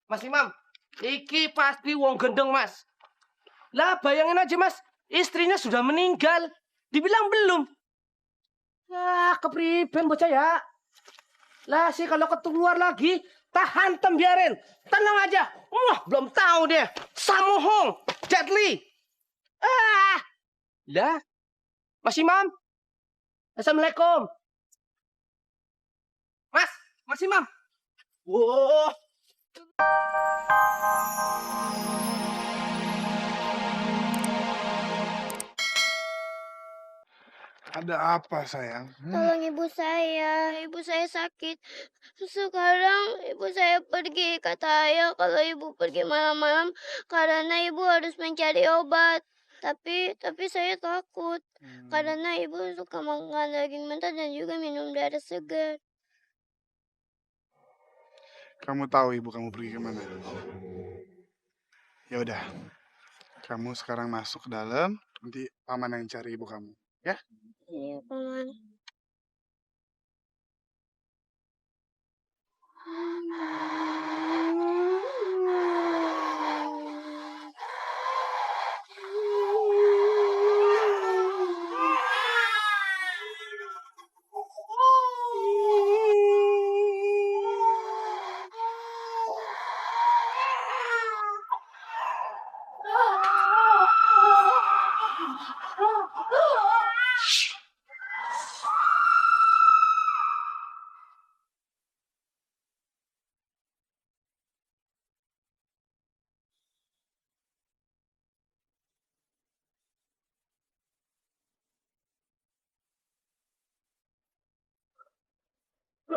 Mas Imam, iki pasti wong gendeng, Mas. Lah bayangin aja, Mas, istrinya sudah meninggal. Dibilang belum. Ya, kepriben bocah ya. Lah sih kalau keluar lagi, tahan biarin. Tenang aja. Wah, belum tahu dia. Samohong, deadly. Lah, Mas Imam. Assalamualaikum. Mas Imam. Wow. Ada apa sayang? Tolong ibu saya sakit. Sekarang ibu saya pergi. Kata ayah kalau ibu pergi malam-malam karena ibu harus mencari obat. Tapi saya takut karena ibu suka makan daging mentah dan juga minum darah segar. Kamu tahu ibu kamu pergi kemana? Ya udah, kamu sekarang masuk ke dalam. Nanti paman yang cari ibu kamu, ya? Iya, Paman.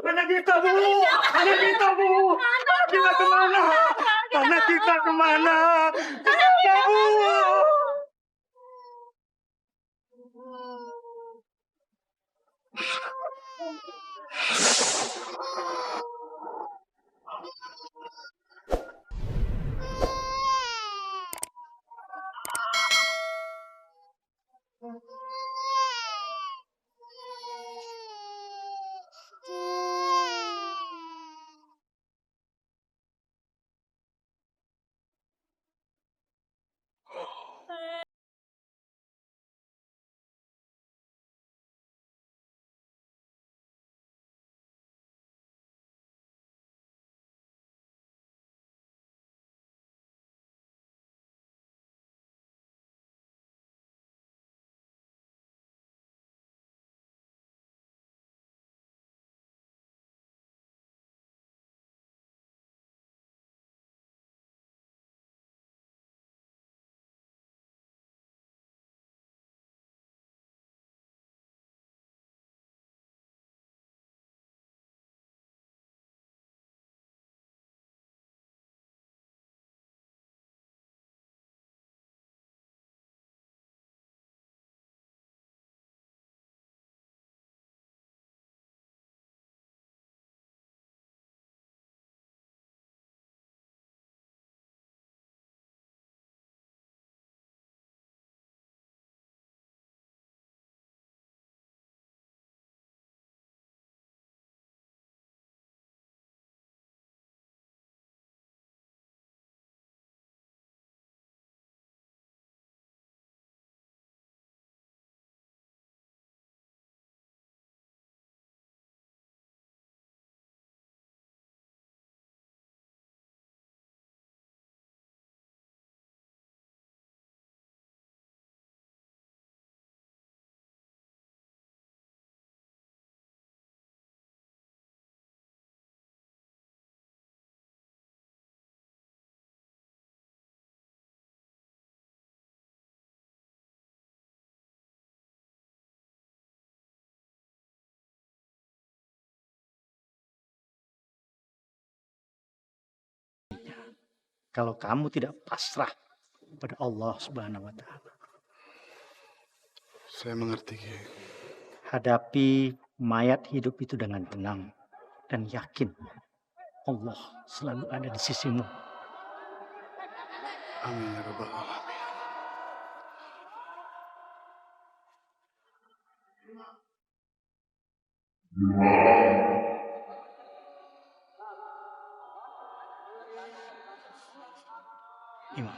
Anak kita, Bu! Anak kita, Bu! Anak kita kemana? Anak kita kemana? Kenapa, Bu? Kalau kamu tidak pasrah pada Allah Subhanahu wa Ta'ala. Saya mengerti, Kiai. Hadapi mayat hidup itu dengan tenang dan yakin Allah selalu ada di sisimu. Amin ya rabbal alamin. Imam,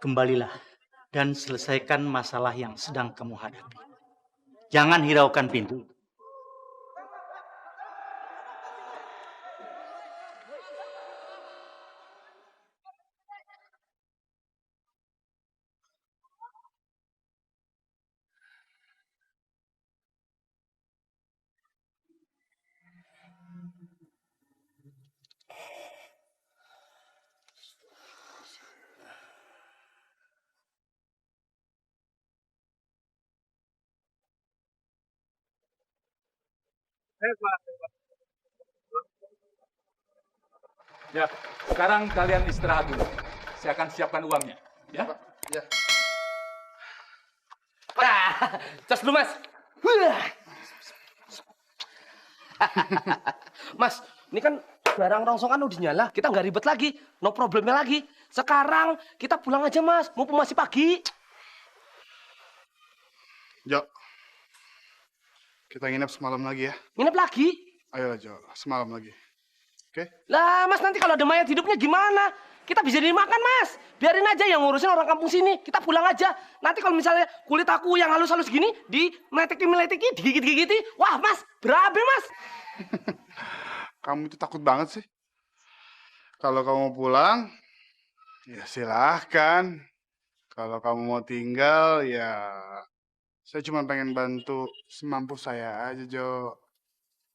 kembalilah dan selesaikan masalah yang sedang kamu hadapi. Jangan hiraukan pintu. Ya, sekarang kalian istirahat dulu. Saya akan siapkan uangnya. Ya. Ya. Wah, cas dulu, Mas. Wah. Mas, ini kan barang rongsokan udah nyala. Kita nggak ribet lagi. No problemnya lagi. Sekarang kita pulang aja, Mas. Mumpung masih pagi. Jo, kita nginep semalam lagi ya. Nginep lagi. Ayolah Jo, semalam lagi. Oke? Lah, Mas, nanti kalau ada mayat hidupnya gimana? Kita bisa dimakan, Mas. Biarin aja yang ngurusin orang kampung sini. Kita pulang aja. Nanti kalau misalnya kulit aku yang halus-halus gini, dimeletiki, digigit-gigiti. Wah, Mas, berabe, Mas. Kamu itu takut banget sih. Kalau kamu mau pulang, ya silahkan. Kalau kamu mau tinggal, ya saya cuma pengen bantu semampu saya aja, Jo.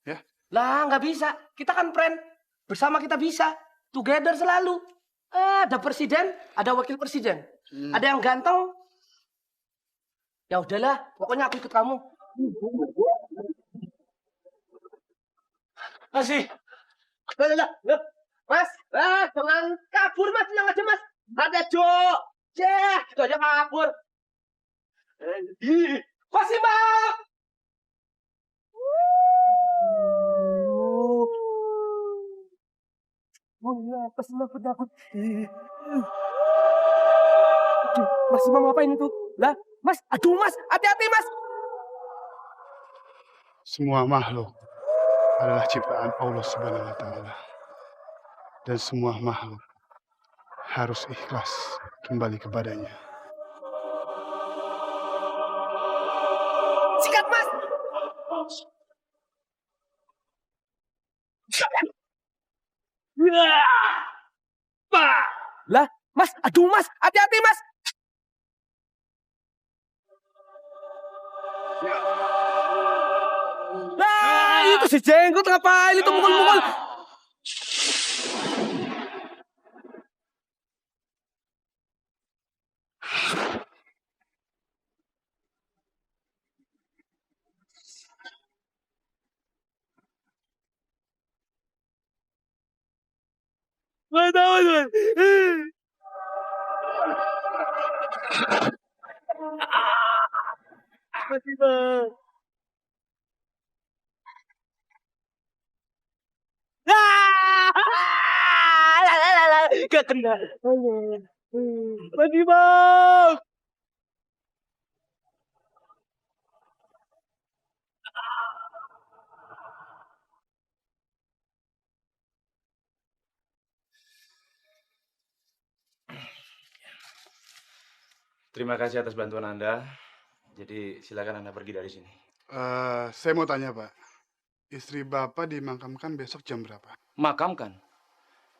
Ya? Lah, nggak bisa. Kita kan friend. Bersama kita bisa. Together selalu. Ada presiden, ada wakil presiden. Ada yang ganteng. Ya udahlah, pokoknya aku ikut kamu. Masih. Lah. Mas, jangan kabur, Mas. Tenang aja, Mas. Ada Jo. Cek, itu aja kabur. Masih, Bang. Oh iya, pasti mau takut. Masih mau ngapain itu? Lah, Mas, aduh Mas, hati-hati Mas. Semua makhluk adalah ciptaan Allah Subhanahu wa Ta'ala. Dan semua makhluk harus ikhlas kembali kepadanya. Sikat Mas. Lah, Mas, aduh Mas, hati-hati Mas. Lah, itu si jenggot ngapain itu mukul-mukul? Nggak tahu tuh. Masih Bang. Gak kena. Masih Bang. Terima kasih atas bantuan Anda. Jadi silakan Anda pergi dari sini. Saya mau tanya, Pak. Istri Bapak dimakamkan besok jam berapa? Makamkan.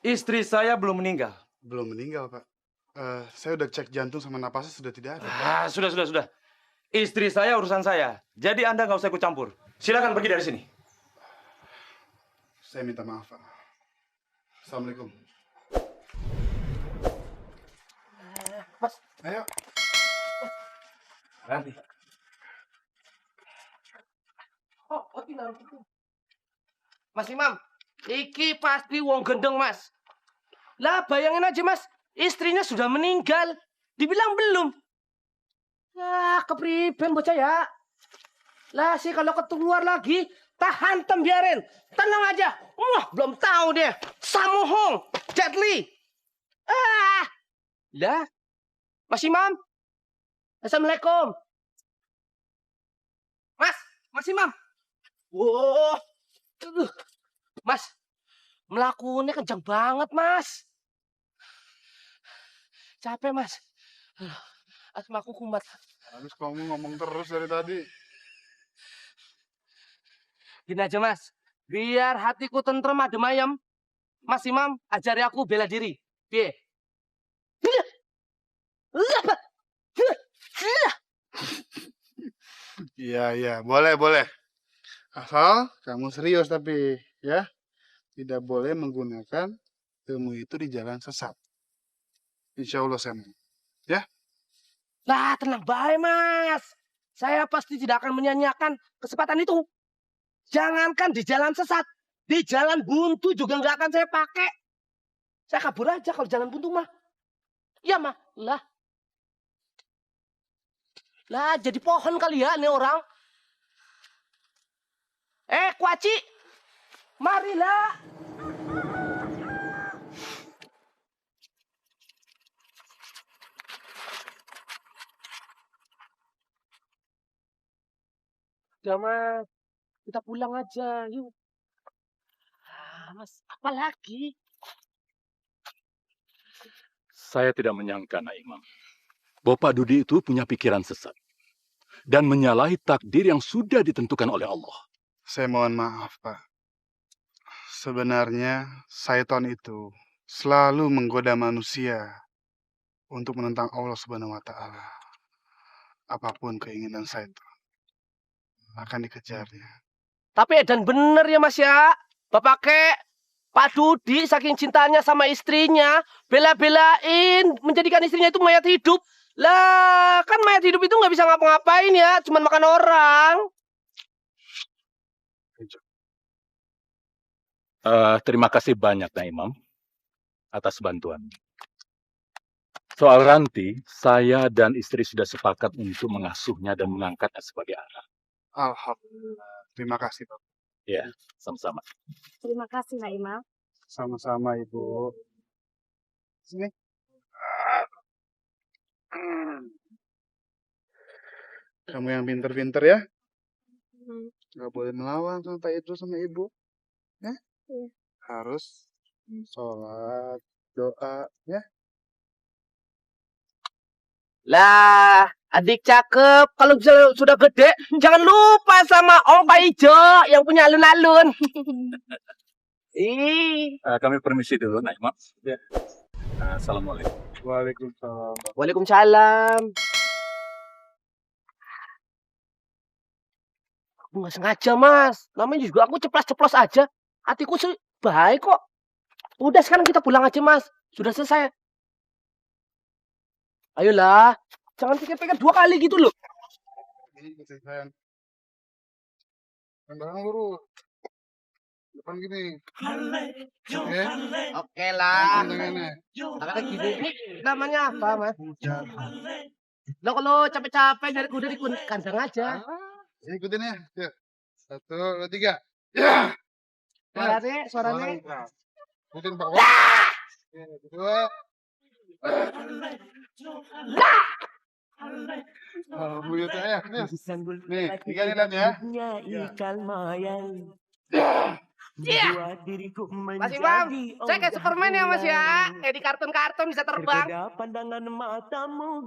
Istri saya belum meninggal. Belum meninggal, Pak. Saya udah cek jantung sama napasnya sudah tidak ada. Sudah. Istri saya urusan saya. Jadi Anda nggak usah ikut campur. Silakan pergi dari sini. Saya minta maaf, Pak. Assalamualaikum. Mas, Ayo. Nanti. tinggal gitu. Mas Imam, iki pasti wong gendeng, Mas. Lah, bayangin aja, Mas. Istrinya sudah meninggal. Dibilang belum. Ya, kepriben bocah ya. Lah, sih kalau keluar lagi, tahan biarin. Tenang aja. Wah, belum tahu dia. Samuhong, Jetli. Lah, Mas Imam. Assalamualaikum. Mas Imam. Wow. Mas, melakukannya kencang banget, Mas. Capek, Mas. Aduh, asmaku kumat. Habis kamu ngomong terus dari tadi. Gini aja, Mas. Biar hatiku tentrem adem ayem. Mas Imam, ajari aku bela diri. Piye? Iya, boleh. Asal kamu serius tapi ya. Tidak boleh menggunakan ilmu itu di jalan sesat. Insya Allah saya mau. Ya? Lah, tenang baik, Mas. Saya pasti tidak akan menyanyiakan kesempatan itu. Jangankan di jalan sesat, di jalan buntu juga nggak akan saya pakai. Saya kabur aja kalau jalan buntu mah. Iya mah, lah jadi pohon kali ya ini orang. Kuaci, marilah. Udah, Mas. Kita pulang aja, yuk. Mas, apa lagi? Saya tidak menyangka, Nak Imam. Bapak Dudi itu punya pikiran sesat. Dan menyalahi takdir yang sudah ditentukan oleh Allah. Saya mohon maaf, Pak. Sebenarnya, syaitan itu selalu menggoda manusia untuk menentang Allah Subhanahu wa Ta'ala. Apapun keinginan syaitan akan dikejarnya. Tapi edan bener ya, Mas ya. Bapak Pak Dudi saking cintanya sama istrinya, bela-belain menjadikan istrinya itu mayat hidup. Lah, kan mayat hidup itu nggak bisa ngapa-ngapain ya, cuman makan orang. Terima kasih banyak, Nak Imam, atas bantuan. Soal Ranti, saya dan istri sudah sepakat untuk mengasuhnya dan mengangkatnya sebagai anak. Alhamdulillah. Terima kasih, Pak. Ya, sama-sama. Terima kasih, Nak Imam. Sama-sama, Ibu. Sini. Kamu yang pinter-pinter ya. Gak boleh melawan sama Pak Idrus sama Ibu. Ya? Iya. Harus sholat, doa, ya. Lah, adik cakep. Kalau sudah gede, jangan lupa sama Om Pak Ijo yang punya alun-alun. Kami permisi dulu, Nak Imam. Ya. Assalamualaikum. Waalaikumsalam. Waalaikumsalam. Aku nggak sengaja, Mas. Namanya juga aku ceplos-ceplos aja. Hatiku sih baik kok. Udah, sekarang kita pulang aja, Mas. Sudah selesai. Ayolah. Jangan pikir-pikir 2 kali gitu loh. Ini sayang. Belakang lurus. Depan gini. Oke lah. Tangannya. Tangannya gini. Ini namanya apa, Mas? Lo kalau capek-capek dari kuda di kandang aja. Ikutin ya. Yuk. 1, 2, 3. Ya. Suaranya. Ikutin Pak. 2. Buyut saya. Nih, 3 nih Dan ya. Mas Imam, saya kayak Superman ya, Mas ya. Kayak di kartun-kartun bisa terbang.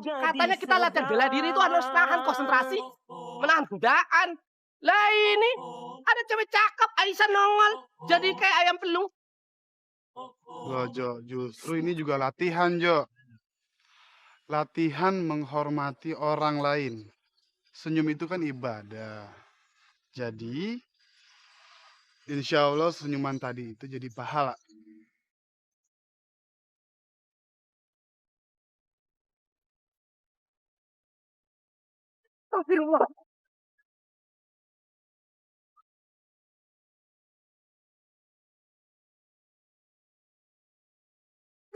Katanya kita latihan bela diri itu harus tahan konsentrasi, menahan godaan. Lah ini ada cewek cakep, Aisyah nongol, jadi kayak ayam pelung. Loh, Jo, justru ini juga latihan, Jo. Latihan menghormati orang lain. Senyum itu kan ibadah. Jadi, insya Allah senyuman tadi itu jadi pahala. Astagfirullah.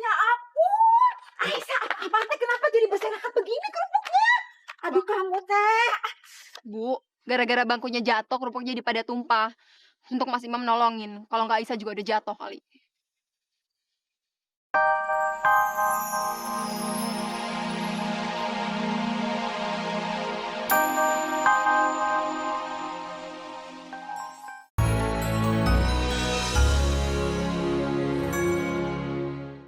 Ya ampun, Aisyah, Teh kenapa jadi berserakat begini kerupuknya? Aduh kamu Teh. Bu, gara-gara bangkunya jatuh, kerupuknya jadi pada tumpah. Untuk Mas Imam nolongin. Kalau nggak Aisyah juga udah jatuh kali.